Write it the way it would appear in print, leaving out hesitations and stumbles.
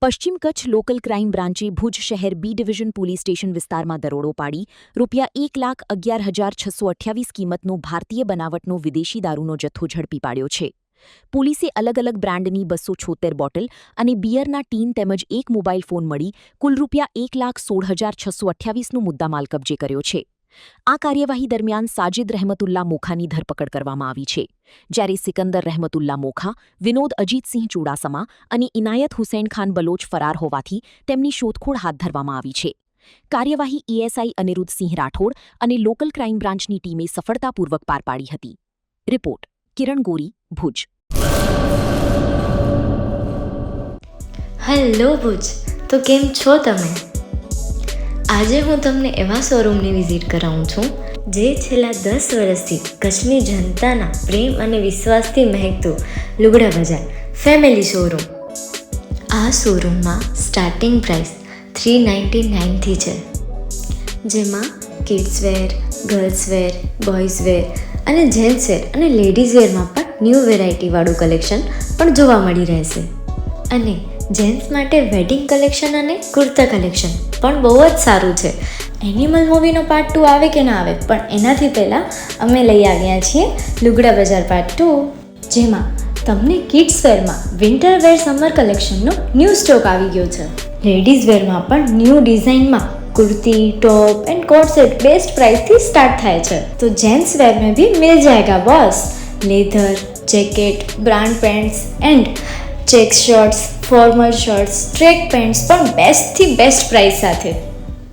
પશ્ચિમ Kutch local crime બ્રાન્ચે Bhuj શહેર B division police station વિસ્તારમાં દરોડો પાડી ₹1,11,628 કિંમતનો ભારતીય બનાવટનો વિદેશી દારૂનો જથ્થો ઝડપી પાડ્યો છે. પોલીસે અલગ અલગ બ્રાન્ડની 276 બોટલ અને બિયરના ટીન તેમજ એક મોબાઈલ ફોન મળી કુલ ₹1,16,628નો મુદ્દામાલ કબજે કર્યો છે. આ કાર્યવાહી દરમિયાન સાજિદ રહેમતુલ્લા મોખાની ધરપકડ કરવામાં આવી છે, જ્યારે સિકંદર રહેમતુલ્લા મોખા, વિનોદ અજીતસિંહ ચુડાસમા અને ઇનાયત હુસૈન ખાન બલોચ ફરાર હોવાથી તેમની શોધખોળ હાથ ધરવામાં આવી છે. કાર્યવાહી એએસઆઈ અનિરુદ્ધસિંહ રાઠોડ અને લોકલ ક્રાઇમ બ્રાન્ચની ટીમે સફળતાપૂર્વક પાર પાડી હતી. રિપોર્ટ કિરણ ગોરી, ભુજ. હેલો ભુજ, તો કેમ છો તમે? આજે હું તમને એવા શોરૂમની વિઝિટ કરાવું છું જે છેલ્લા 10 વર્ષથી કચ્છની જનતાના પ્રેમ અને વિશ્વાસથી મહેકતું લુગડા બજાર ફેમિલી શોરૂમ. આ શોરૂમમાં સ્ટાર્ટિંગ પ્રાઇસ $399થી છે, જેમાં કિડ્સવેર, ગર્લ્સવેર, બોયઝવેર અને જેન્ટ્સવેર અને લેડીઝવેરમાં પણ ન્યૂ વેરાયટીવાળું કલેક્શન પણ જોવા મળી રહેશે. અને જેન્ટ્સ માટે વેડિંગ કલેક્શન અને કુર્તા કલેક્શન પણ બહુ જ સારું છે. એનિમલ મૂવીનો પાર્ટ 2 આવે કે ના આવે, પણ એનાથી પહેલાં અમે લઈ આવ્યા છીએ લુગડા બજાર પાર્ટ 2, જેમાં તમને કિડ્સવેરમાં વિન્ટરવેર સમર કલેક્શનનો ન્યૂ સ્ટોક આવી ગયો છે. લેડીઝવેરમાં પણ ન્યૂ ડિઝાઇનમાં kurti, top and coat set best price थी स्टार्ट थाय छे. तो जेंट्स वेर में भी मिल जाएगा boss. Leather, jacket, brand pants and check shirts, formal shirts, track pants पर बेस्ट थी बेस्ट प्राइस साथे.